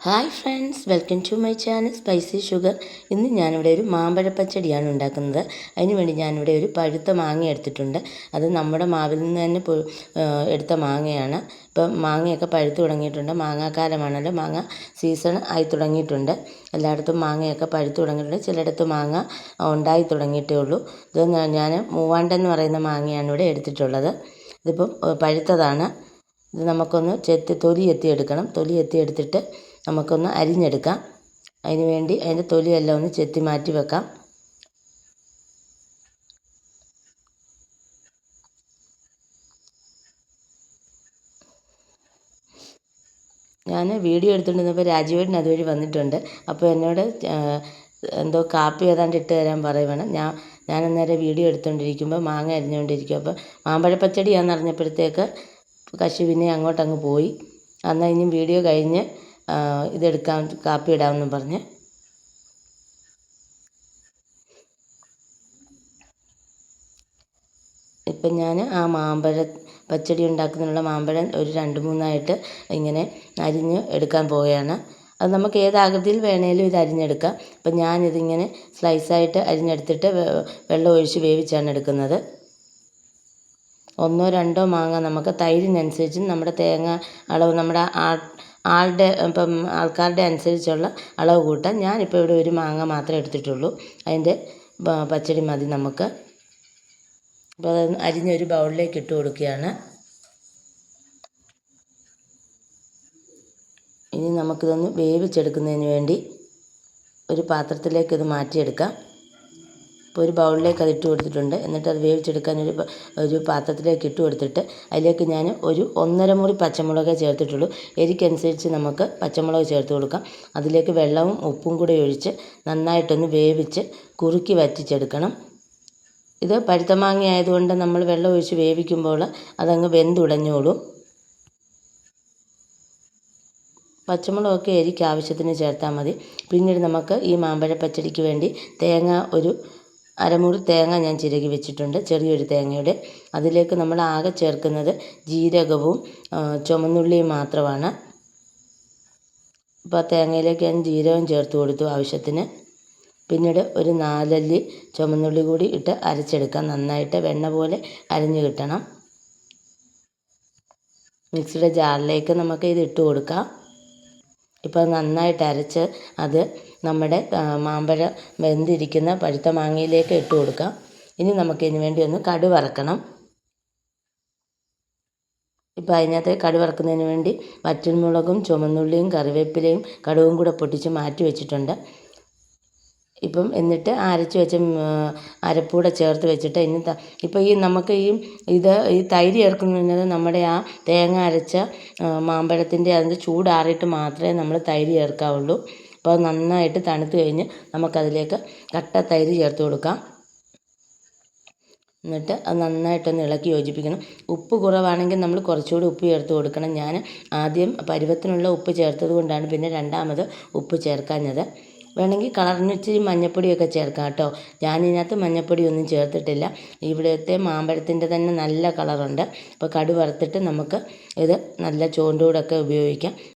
Hi friends, welcome to my channel spicy sugar. ഇന്ന് ഞാനിവിടെ ഒരു മാമ്പഴ പച്ചടിയാണ് ഉണ്ടാക്കുന്നത്. അതിനുവേണ്ടി ഞാനിവിടെ ഒരു പഴുത്ത മാങ്ങ എടുത്തിട്ടുണ്ട്. അത് നമ്മുടെ മാവിൽ നിന്ന് തന്നെ എടുത്ത മാങ്ങയാണ്. ഇപ്പം മാങ്ങയൊക്കെ പഴുത്ത് തുടങ്ങിയിട്ടുണ്ട്. മാങ്ങാക്കാലമാണല്ലോ, മാങ്ങ സീസൺ ആയി തുടങ്ങിയിട്ടുണ്ട്. എല്ലായിടത്തും മാങ്ങയൊക്കെ പഴുത്ത് തുടങ്ങിയിട്ടുണ്ട്. ചിലയിടത്ത് മാങ്ങ ഉണ്ടായി തുടങ്ങിയിട്ടേ ഉള്ളൂ. ഇത് ഞാൻ മൂവാണ്ടെന്ന് പറയുന്ന മാങ്ങയാണ് ഇവിടെ എടുത്തിട്ടുള്ളത്. ഇതിപ്പം പഴുത്തതാണ്. ഇത് നമുക്കൊന്ന് തൊലി എത്തിയെടുക്കണം. തൊലി എത്തിയെടുത്തിട്ട് നമുക്കൊന്ന് അരിഞ്ഞെടുക്കാം. അതിന് വേണ്ടി അതിൻ്റെ തൊലിയെല്ലാം ഒന്ന് ചെത്തി മാറ്റി വെക്കാം. ഞാൻ വീഡിയോ എടുത്തുകൊണ്ടിരുന്നപ്പോൾ രാജീവേട്ടൻ അതുവഴി വന്നിട്ടുണ്ട്. അപ്പോൾ എന്നോട് എന്തോ കാപ്പി ഏതാണ്ട് ഇട്ട് തരാൻ പറയുവാണ്. ഞാനന്നേരം വീഡിയോ എടുത്തുകൊണ്ടിരിക്കുമ്പോൾ മാങ്ങ അരിഞ്ഞുകൊണ്ടിരിക്കും. അപ്പോൾ മാമ്പഴപ്പച്ചടിയാണെന്ന് അറിഞ്ഞപ്പോഴത്തേക്ക് കശി പിന്നെ അങ്ങോട്ടങ്ങ് പോയി. എന്നാൽ ഇനിയും വീഡിയോ കഴിഞ്ഞ് ഇതെടുക്കാം, കാപ്പി ഇടാമെന്നും പറഞ്ഞ്. ഇപ്പം ഞാൻ ആ പച്ചടി ഉണ്ടാക്കുന്നതിനുള്ള മാമ്പഴം ഒരു 2-3 ഇങ്ങനെ അരിഞ്ഞ് എടുക്കാൻ പോവുകയാണ്. അത് നമുക്ക് ഏത് ആകൃതിയിൽ വേണേലും ഇത് അരിഞ്ഞെടുക്കാം. അപ്പം ഞാനിതിങ്ങനെ സ്ലൈസായിട്ട് അരിഞ്ഞെടുത്തിട്ട് വെള്ളം ഒഴിച്ച് വേവിച്ചാണ് എടുക്കുന്നത്. 1-2 മാങ്ങ നമുക്ക് തൈരിനനുസരിച്ച് നമ്മുടെ തേങ്ങ അളവ് നമ്മുടെ ആൾക്കാരുടെ അനുസരിച്ചുള്ള അളവ് കൂട്ടാം. ഞാനിപ്പോൾ ഇവിടെ ഒരു മാങ്ങ മാത്രമേ എടുത്തിട്ടുള്ളൂ. അതിൻ്റെ പച്ചടി മതി നമുക്ക്. അപ്പോൾ അത് അരിഞ്ഞൊരു ബൗളിലേക്ക് ഇട്ട് കൊടുക്കുകയാണ്. ഇനി നമുക്കിതൊന്ന് വേവിച്ചെടുക്കുന്നതിന് വേണ്ടി ഒരു പാത്രത്തിലേക്ക് ഇത് മാറ്റിയെടുക്കാം. ഇപ്പോൾ ഒരു ബൗളിലേക്ക് അത് ഇട്ട് കൊടുത്തിട്ടുണ്ട്. എന്നിട്ട് അത് വേവിച്ചെടുക്കാൻ ഒരു പാത്രത്തിലേക്ക് ഇട്ട് കൊടുത്തിട്ട് അതിലേക്ക് ഞാൻ ഒരു 1.5 മുറി പച്ചമുളകേ ചേർത്തിട്ടുള്ളൂ. എരിക്കനുസരിച്ച് നമുക്ക് പച്ചമുളക് ചേർത്ത് കൊടുക്കാം. അതിലേക്ക് വെള്ളവും ഉപ്പും കൂടി ഒഴിച്ച് നന്നായിട്ടൊന്ന് വേവിച്ച് കുറുക്കി വറ്റിച്ചെടുക്കണം. ഇത് പഴുത്ത മാങ്ങ ആയതുകൊണ്ട് നമ്മൾ വെള്ളം ഒഴിച്ച് വേവിക്കുമ്പോൾ അതങ്ങ് വെന്തുടഞ്ഞോളും. പച്ചമുളകൊക്കെ എരിക്ക് ആവശ്യത്തിന് ചേർത്താൽ മതി. പിന്നീട് നമുക്ക് ഈ മാമ്പഴ പച്ചടിക്ക് വേണ്ടി തേങ്ങ ഒരു 1/2 മുറി തേങ്ങ ഞാൻ ചിരകി വെച്ചിട്ടുണ്ട്, ചെറിയൊരു തേങ്ങയുടെ. അതിലേക്ക് നമ്മൾ ആകെ ചേർക്കുന്നത് ജീരകവും ചുമന്നുള്ളിയും മാത്രമാണ്. അപ്പോൾ തേങ്ങയിലേക്ക് ഞാൻ ജീരകം ചേർത്ത് കൊടുത്തു ആവശ്യത്തിന്. പിന്നീട് ഒരു 4 അല്ലി ചുമന്നുള്ളി കൂടി ഇട്ട് അരച്ചെടുക്കാം. നന്നായിട്ട് വെണ്ണ പോലെ അരഞ്ഞ് കിട്ടണം. മിക്സിയുടെ ജാറിലേക്ക് നമുക്ക് ഇത് ഇട്ട് കൊടുക്കാം. ഇപ്പോൾ നന്നായിട്ട് അരച്ച് അത് നമ്മുടെ മാമ്പഴം വെന്തിരിക്കുന്ന പഴുത്ത മാങ്ങയിലേക്ക് ഇട്ട് കൊടുക്കാം. ഇനി നമുക്കിതിന് വേണ്ടി ഒന്ന് കടുക് വറക്കണം. ഇപ്പോൾ അതിനകത്ത് കടുക് വറക്കുന്നതിന് വേണ്ടി വറ്റൽമുളകും ചുമന്നുള്ളിയും കറിവേപ്പിലയും കടുകും കൂടെ പൊട്ടിച്ച് മാറ്റി വെച്ചിട്ടുണ്ട്. ഇപ്പം എന്നിട്ട് അരച്ച് വെച്ച അരപ്പൂടെ ചേർത്ത് വെച്ചിട്ട് ഇപ്പോൾ നമുക്ക് ഈ തൈര് ചേർക്കുന്നത് നമ്മുടെ ആ തേങ്ങ അരച്ച മാമ്പഴത്തിൻ്റെ അതിൻ്റെ ചൂടാറിയിട്ട് മാത്രമേ നമ്മൾ തൈര് ചേർക്കാവുള്ളൂ. അപ്പോൾ അത് നന്നായിട്ട് തണുത്ത് കഴിഞ്ഞ് നമുക്കതിലേക്ക് കട്ട തൈര് ചേർത്ത് കൊടുക്കാം. എന്നിട്ട് അത് നന്നായിട്ടൊന്ന് ഇളക്കി യോജിപ്പിക്കണം. ഉപ്പ് കുറവാണെങ്കിൽ നമ്മൾ കുറച്ചുകൂടി ഉപ്പ് ചേർത്ത് കൊടുക്കണം. ഞാൻ ആദ്യം പരുവത്തിനുള്ള ഉപ്പ് ചേർത്തത് കൊണ്ടാണ് പിന്നെ രണ്ടാമത് ഉപ്പ് ചേർക്കാഞ്ഞത്. വേണമെങ്കിൽ കളറിന് ഇച്ചിരി മഞ്ഞൾപ്പൊടിയൊക്കെ ചേർക്കാം കേട്ടോ. ഞാനിതിനകത്ത് മഞ്ഞൾപ്പൊടിയൊന്നും ചേർത്തിട്ടില്ല. ഇവിടുത്തെ മാമ്പഴത്തിൻ്റെ തന്നെ നല്ല കളറുണ്ട്. അപ്പോൾ കടുക് വറുത്തിട്ട് നമുക്ക് ഇത് നല്ല ചോറിൻ്റെ കൂടെയൊക്കെ ഉപയോഗിക്കാം.